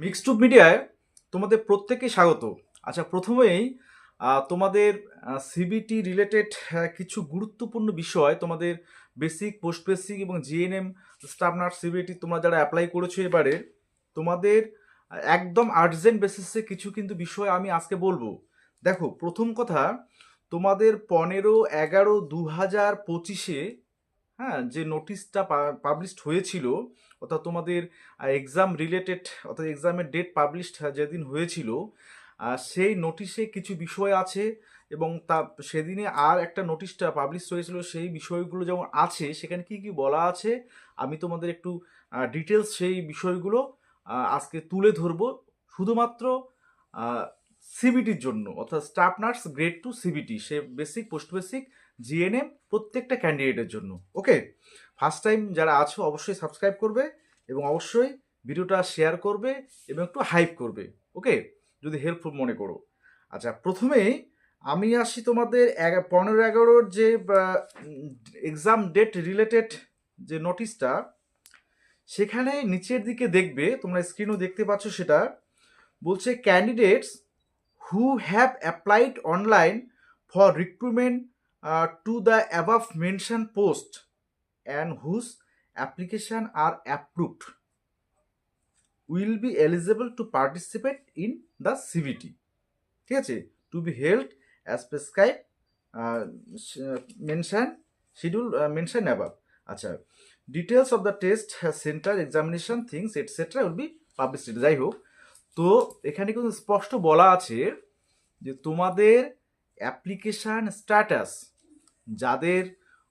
Mixed মিডিয়ায় তোমাদের প্রত্যেককে স্বাগত। আচ্ছা, প্রথমেই তোমাদের সিবিটি রিলেটেড কিছু গুরুত্বপূর্ণ বিষয়, তোমাদের বেসিক, পোস্ট বেসিক এবং জিএনএম স্টাফ নার্স সিবিটি তোমরা যারা অ্যাপ্লাই করেছো এবারে, তোমাদের একদম আর্জেন্ট বেসিসে কিছু কিন্তু বিষয় আমি আজকে বলবো। দেখো, প্রথম কথা, তোমাদের 15/11/2025 হ্যাঁ, যে নোটিশটা পাবলিশড হয়েছিল, অর্থাৎ তোমাদের এক্সাম রিলেটেড, অর্থাৎ এক্সামের ডেট পাবলিশড যেদিন হয়েছিল, সেই নোটিশে কিছু বিষয় আছে এবং তা সেদিনে আর একটা নোটিশটা পাবলিশ হয়েছিল, সেই বিষয়গুলো যেমন আছে সেখানে কি কি বলা আছে আমি তোমাদের একটু ডিটেলস সেই বিষয়গুলো আজকে তুলে ধরবো, শুধুমাত্র সিবিটির জন্য, অর্থাৎ স্টাফ নার্স গ্রেড 2 সিবিটি, সে বেসিক, পোস্ট বেসিক, জিএনএম প্রত্যেকটা ক্যান্ডিডেটের জন্য। ওকে, ফার্স্ট টাইম যারা আছো অবশ্যই সাবস্ক্রাইব করবে এবং অবশ্যই ভিডিওটা শেয়ার করবে এবং একটু হাইপ করবে। ওকে, যদি হেল্পফুল মনে করো। আচ্ছা, প্রথমেই আমি আসি তোমাদের 15/11 যে এক্সাম ডেট রিলেটেড যে নোটিশটা, সেখানে নিচের দিকে দেখবে, তোমরা স্ক্রিনও দেখতে পাচ্ছ, সেটা বলছে candidates who have applied online for recruitment to the above mention post and whose application are approved will be eligible to participate in the CBT. ঠিক আছে, to be held as prescribed mention schedule mention above. আচ্ছা, details of the test centre examination things etcetera will be published. যাই হোক, তো এখানে কিন্তু স্পষ্ট বলা আছে যে তোমাদের অ্যাপ্লিকেশান স্ট্যাটাস যাদের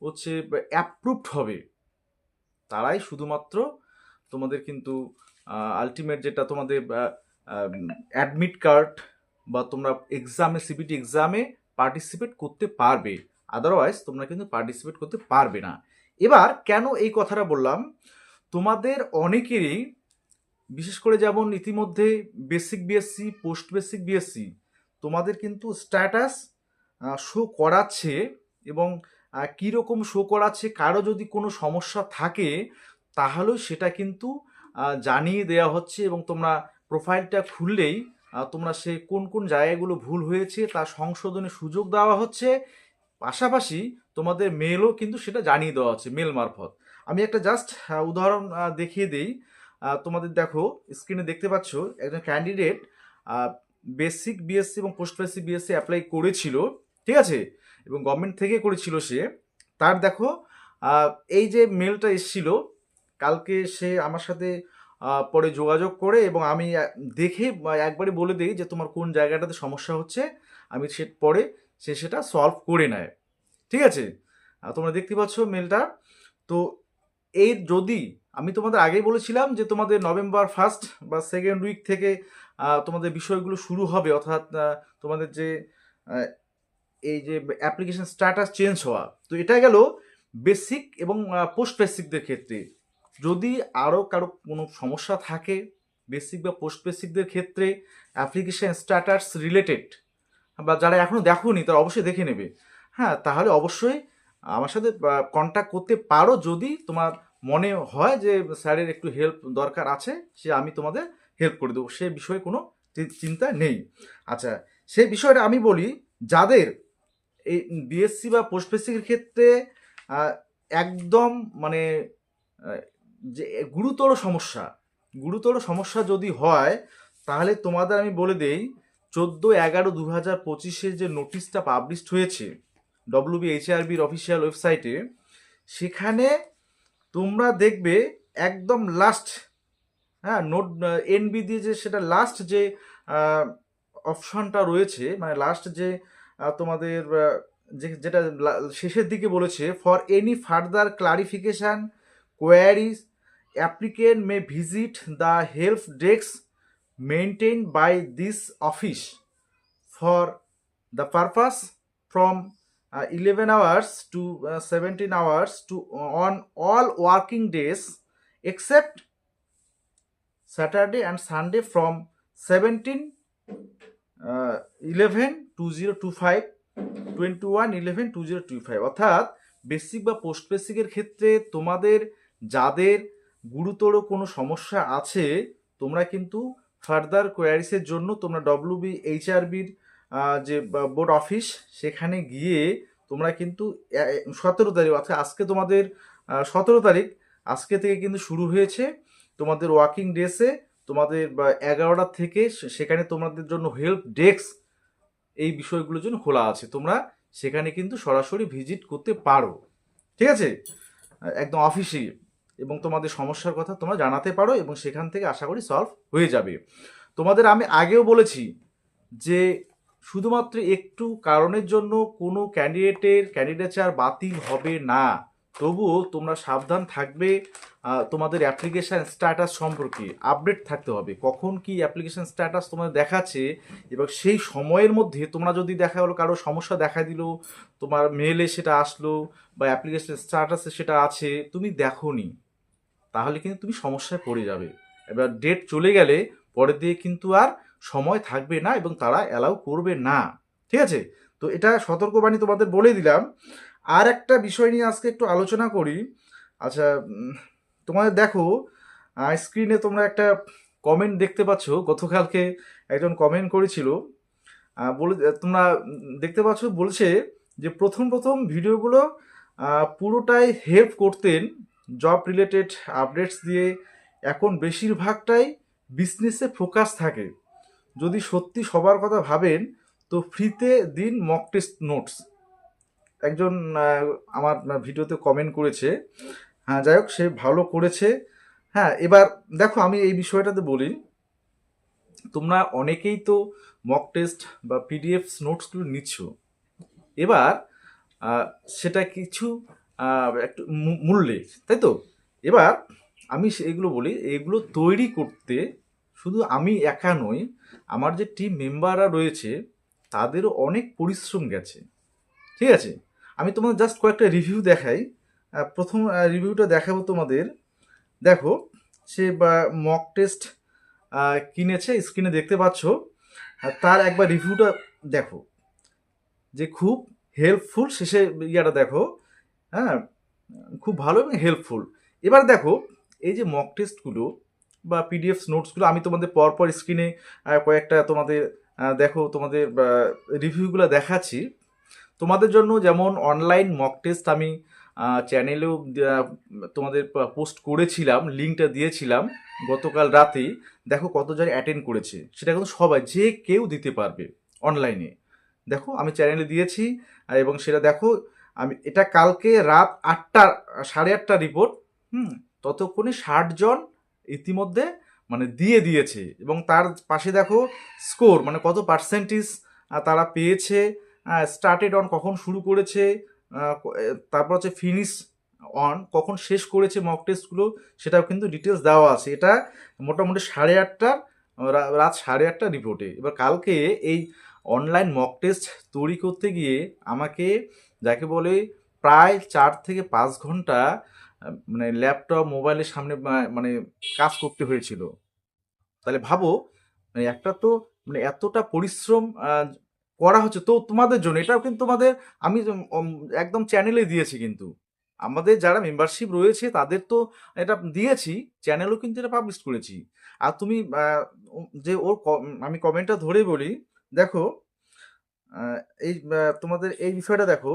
হচ্ছে অ্যাপ্রুভড হবে, তারাই শুধুমাত্র তোমাদের কিন্তু আলটিমেট যেটা তোমাদের অ্যাডমিট কার্ড বা তোমরা এক্সামে, সিবিটি এক্সামে পার্টিসিপেট করতে পারবে, আদারওয়াইজ তোমরা কিন্তু পার্টিসিপেট করতে পারবে না। এবার কেন এই কথাটা বললাম, তোমাদের অনেকেরই, বিশেষ করে যেমন ইতিমধ্যে basic BSc, post basic BSc, তোমাদের কিন্তু স্ট্যাটাস শো করাচ্ছে এবং কীরকম শো করাচ্ছে, কারো যদি কোনো সমস্যা থাকে তাহলেও সেটা কিন্তু জানিয়ে দেওয়া হচ্ছে এবং তোমরা প্রোফাইলটা খুললেই তোমরা সে কোন কোন জায়গাগুলো ভুল হয়েছে তার সংশোধনের সুযোগ দেওয়া হচ্ছে, পাশাপাশি তোমাদের মেলও কিন্তু সেটা জানিয়ে দেওয়া হচ্ছে মেল মারফত। আমি একটা জাস্ট উদাহরণ দেখিয়ে দিই। তোমাদের দেখো, স্ক্রিনে দেখতে পাচ্ছ একজন ক্যান্ডিডেট বেসিক বিএসসি এবং পোস্ট বেসিক বিএসসি অ্যাপ্লাই করেছিল, ঠিক আছে, এবং গভর্নমেন্ট থেকে করেছিল সে। তার দেখো এই যে মেলটা এসেছিল কালকে, সে আমার সাথে পরে যোগাযোগ করে এবং আমি দেখে একবারই বলে দিই যে তোমার কোন জায়গাটাতে সমস্যা হচ্ছে, আমি সে পরে সে সেটা সলভ করে নেয়। ঠিক আছে, তোমরা দেখতে পাচ্ছ মেলটা। তো এই যদি আমি তোমাদের আগেই বলেছিলাম যে তোমাদের নভেম্বর 1 বা 2nd উইক থেকে তোমাদের বিষয়গুলো শুরু হবে, অর্থাৎ তোমাদের যে এই যে অ্যাপ্লিকেশন স্ট্যাটাস চেঞ্জ হওয়া। তো এটা গেল বেসিক এবং পোস্ট বেসিকদের ক্ষেত্রে। যদি আরও কারো কোনো সমস্যা থাকে বেসিক বা পোস্ট বেসিকদের ক্ষেত্রে, অ্যাপ্লিকেশন স্ট্যাটাস রিলেটেড, বা যারা এখনও দেখোনি তারা অবশ্যই দেখে নেবে, হ্যাঁ, তাহলে অবশ্যই আমার সাথে কন্ট্যাক্ট করতে পারো। যদি তোমার মনে হয় যে স্যারের একটু হেল্প দরকার আছে, সে আমি তোমাদের হেল্প করে দেবো, সে বিষয়ে কোনো চিন্তা নেই। আচ্ছা, সেই বিষয়টা আমি বলি, যাদের এই বিএসসি বা পোস্ট বেসিকের ক্ষেত্রে একদম মানে যে গুরুতর সমস্যা যদি হয়, তাহলে তোমাদের আমি বলে দেই 14/11/2025 যে নোটিশটা পাবলিশড হয়েছে ডব্লিউবিএইচআরবির অফিসিয়াল ওয়েবসাইটে, সেখানে তোমরা দেখবে একদম লাস্ট, হ্যাঁ, নোট এনবি দিয়ে যে সেটা লাস্ট যে অপশনটা রয়েছে, মানে লাস্ট যে তোমাদের যেটা শেষের দিকে বলেছে, for any further clarification queries applicant May visit the help desk maintained by this office for the purpose from 11 hours to 17 hours to on all working days except Saturday and Sunday from 17/11/2025 21/11/2025। অর্থাৎ basic বা post বেসিকের ক্ষেত্রে তোমাদের যাদের গুরুতর কোনো সমস্যা আছে, তোমরা কিন্তু ফার্দার কোয়ারিসের জন্য তোমরা WBHRBর যে বোর্ড অফিস সেখানে গিয়ে তোমরা কিন্তু 17 তারিখ, আজকে তোমাদের 17 তারিখ, আজকে থেকে কিন্তু শুরু হয়েছে তোমাদের ওয়ার্কিং ডেসে তোমাদের 11টা থেকে সেখানে তোমাদের জন্য হেল্প ডেস্ক এই বিষয়গুলোর জন্য খোলা আছে। তোমরা সেখানে কিন্তু সরাসরি ভিজিট করতে পারো, ঠিক আছে, একদম অফিসে, এবং তোমাদের সমস্যার কথা তোমরা জানাতে পারো এবং সেখান থেকে আশা করি সলভ হয়ে যাবে। তোমাদের আমি আগেও বলেছি যে শুধুমাত্র একটু কারণের জন্য কোনো ক্যান্ডিডেচার বাতিল হবে না, তবুও তোমরা সাবধান থাকবে। তোমাদের অ্যাপ্লিকেশান স্ট্যাটাস সম্পর্কে আপডেট থাকতে হবে, কখন কি অ্যাপ্লিকেশান স্ট্যাটাস তোমাদের দেখাচ্ছে, এবং সেই সময়ের মধ্যে তোমরা যদি দেখা হলো কারো সমস্যা দেখা দিল, তোমার মেলে সেটা আসলো বা অ্যাপ্লিকেশান স্ট্যাটাসে সেটা আছে, তুমি দেখোনি, তাহলে কিন্তু তুমি সমস্যায় পড়ে যাবে। এবার ডেট চলে গেলে পরের দিকে কিন্তু আর সময় থাকবে না এবং তারা অ্যালাউ করবে না, ঠিক আছে। তো এটা সতর্কবাণী তোমাদের বলে দিলাম। আর একটা বিষয় নিয়ে আজকে একটু আলোচনা করি। আচ্ছা, তোমাদের দেখো স্ক্রিনে তোমরা একটা কমেন্ট দেখতে পাচ্ছ, গতকালকে একজন কমেন্ট করেছিল, বলে তোমরা দেখতে পাচ্ছ, বলছে যে প্রথম প্রথম ভিডিওগুলো পুরোটাই হেল্প করতেন জব রিলেটেড আপডেটস দিয়ে, এখন বেশিরভাগটাই বিজনেসে ফোকাস থাকে। যদি সত্যি সবার কথা ভাবেন তো ফ্রিতে দিন মক টেস্ট নোটস, একজন আমার ভিডিওতে কমেন্ট করেছে। হ্যাঁ, যাই হোক, সে ভালো করেছে। হ্যাঁ, এবার দেখো আমি এই বিষয়টাতে বলি, তোমরা অনেকেই তো মক টেস্ট বা পিডিএফ নোটসগুলো নিচ্ছ, এবার সেটা কিছু একটু মূল্যে, তাই তো। এবার আমি এগুলো বলি, এগুলো তৈরি করতে শুধু আমি একা নই, আমার যে টিম মেম্বাররা রয়েছে তাদেরও অনেক পরিশ্রম গেছে, ঠিক আছে। আমি তোমাদের জাস্ট কয়েকটা রিভিউ দেখাই। প্রথম রিভিউটা দেখাবো তোমাদের। দেখো, সে মক টেস্ট কিনেছে, স্ক্রিনে দেখতে পাচ্ছ, তার একবার রিভিউটা দেখো, যে খুব হেল্পফুল, শেষে ইয়াটা দেখো, হ্যাঁ, খুব ভালো এবং হেল্পফুল। এবার দেখো এই যে মক টেস্টগুলো বা পিডিএফ নোটসগুলো আমি তোমাদের পরপর স্ক্রিনে কয়েকটা তোমাদের দেখো তোমাদের রিভিউগুলো দেখাচ্ছি তোমাদের জন্য। যেমন অনলাইন মক টেস্ট আমি চ্যানেলেও তোমাদের পোস্ট করেছিলাম, লিঙ্কটা দিয়েছিলাম গতকাল রাতেই। দেখো কতজন অ্যাটেন্ড করেছে, সেটা কিন্তু সবাই, যে কেউ দিতে পারবে অনলাইনে। দেখো আমি চ্যানেলে দিয়েছি এবং সেটা দেখো, আমি এটা কালকে রাত 8টা, 8:30 রিপোর্ট। ততক্ষণে 60 জন ইতিমধ্যে মানে দিয়ে দিয়েছে, এবং তার পাশে দেখো স্কোর, মানে কত পার্সেন্টেজ তারা পেয়েছে, স্টার্টেড অন কখন শুরু করেছে, তারপর হচ্ছে ফিনিশ অন কখন শেষ করেছে মক টেস্টগুলো, সেটাও কিন্তু ডিটেলস দেওয়া আছে। এটা মোটামুটি 8:30, রাত 8:30 রিপোর্টে। এবার কালকে এই অনলাইন মক টেস্ট তৈরি করতে গিয়ে আমাকে, যাকে বলে, প্রায় 4 থেকে 5 ঘন্টা মানে ল্যাপটপ মোবাইলের সামনে মানে কাজ করতে হয়েছিল। তাহলে ভাবো, মানে একটা তো মানে এতটা পরিশ্রম করা হচ্ছে তো তোমাদের জন্য। এটাও কিন্তু তোমাদের আমি একদম চ্যানেলে দিয়েছি, কিন্তু আমাদের যারা মেম্বারশিপ রয়েছে তাদের তো এটা দিয়েছি, চ্যানেলও কিন্তু এটা পাবলিশ করেছি। আর তুমি যে ওর আমি কমেন্টটা ধরে বলি, দেখো এই তোমাদের এই বিষয়টা দেখো,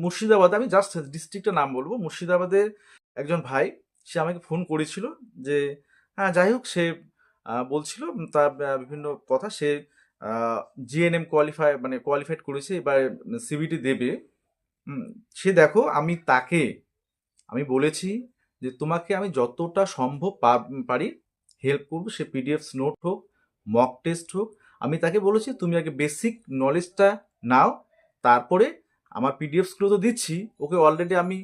মুর্শিদাবাদ, আমি জাস্ট ডিস্ট্রিক্টের নাম বলবো, মুর্শিদাবাদের একজন ভাই, সে আমাকে ফোন করেছিল যে হ্যাঁ, যাই হোক, সে বলছিল তার বিভিন্ন কথা, সে জিএনএম কোয়ালিফাইড করেছে, এবার সিবিটি দেবে। সে দেখো, আমি বলেছি যে তোমাকে আমি যতটা সম্ভব পারি হেল্প করবো, সে পিডিএফ নোট হোক, মক টেস্ট হোক। আমি তাকে বলেছি তুমি আগে বেসিক নলেজটা নাও, তারপরে আমার পিডিএফসগুলো তো দিচ্ছি ওকে, অলরেডি আমি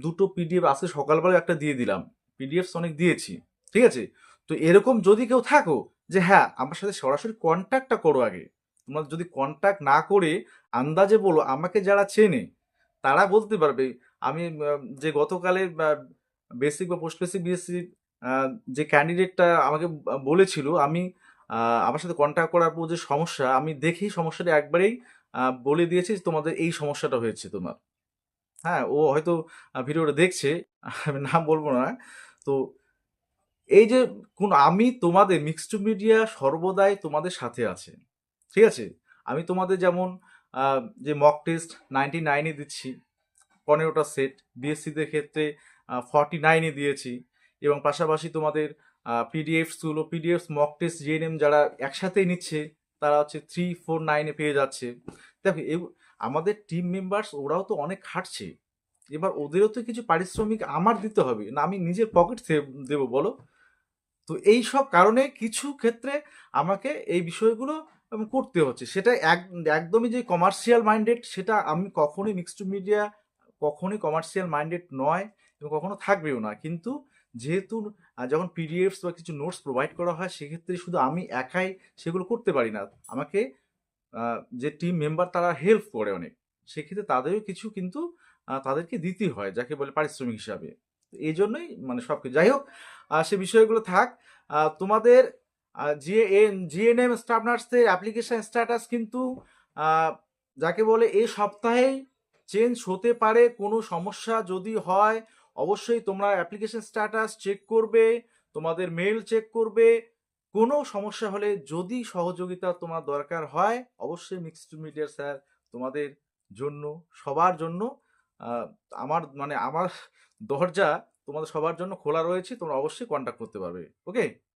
2টো পিডিএফ আজকে সকালবেলা একটা দিয়ে দিলাম, পিডিএফস অনেক দিয়েছি, ঠিক আছে। তো এরকম যদি কেউ থাকো যে হ্যাঁ আমার সাথে সরাসরি কন্ট্যাক্টটা করো আগে, তোমরা যদি কন্ট্যাক্ট না করে আন্দাজে বলো, আমাকে যারা চেনে তারা বলতে পারবে। আমি যে গতকালের বেসিক বা পোস্ট বেসিক বিএসসি যে ক্যান্ডিডেটটা আমাকে বলেছিল, আমি আমার সাথে কন্ট্যাক্ট করার পর যে সমস্যা, আমি দেখেই সমস্যাটা একবারেই বলে দিয়েছি যে তোমাদের এই সমস্যাটা হয়েছে তোমার। হ্যাঁ, ও হয়তো ভিডিওটা দেখছে, আমি নাম বলবো না। তো এই যে আমি তোমাদের মিক্সড মিডিয়া সর্বদাই তোমাদের সাথে আছে, ঠিক আছে? আমি তোমাদের যেমন যে মক টেস্ট 99-এ দিচ্ছি 15টা সেট, বিএসসিদের ক্ষেত্রে 49-এ দিয়েছি, এবং পাশাপাশি তোমাদের পিডিএফস মক টেস্ট জিএনএম যারা একসাথেই নিচ্ছে তারা হচ্ছে 349-এ পেয়ে যাচ্ছে। দেখো আমাদের টিম মেম্বার্স ওরাও তো অনেক খাটছে, এবার ওদেরও তো কিছু পারিশ্রমিক আমার দিতে হবে না, আমি নিজের পকেট দেবো বলো? তো এই সব কারণে কিছু ক্ষেত্রে আমাকে এই বিষয়গুলো করতে হচ্ছে, সেটা একদমই যে কমার্শিয়াল মাইন্ডেড সেটা আমি কখনোই, মিক্সড মিডিয়া কখনোই কমার্শিয়াল মাইন্ডেড নয় এবং কখনো থাকবেও না, কিন্তু যেহেতু যখন পিডিএফস বা কিছু নোটস প্রোভাইড করা হয় সেক্ষেত্রে শুধু আমি একাই সেগুলো করতে পারি না, আমাকে যে টিম মেম্বার তারা হেল্প করে অনেক, সেক্ষেত্রে তাদেরও কিছু কিন্তু তাদেরকে দিতেই হয়, যাকে বলে পারিশ্রমিক হিসাবে। এই জন্যই মানে সব কিছু যাই হোক, সে বিষয়গুলো থাক। তোমাদের জিএনএম স্টাফ নার্সদের অ্যাপ্লিকেশন স্ট্যাটাস কিন্তু আহ, যাকে বলে এই সপ্তাহেই চেঞ্জ হতে পারে। কোনো সমস্যা যদি হয় অবশ্যই তোমরা অ্যাপ্লিকেশন স্ট্যাটাস চেক করবে, তোমাদের মেল চেক করবে। কোনো সমস্যা হলে যদি সহযোগিতা তোমার দরকার হয় অবশ্যই মিক্সড মিডিয়া স্যার তোমাদের জন্য, সবার জন্য, আহ, আমার দরজা তোমাদের সবার জন্য খোলা রয়েছে, তোমরা অবশ্যই কন্ট্যাক্ট করতে পারবে। ওকে।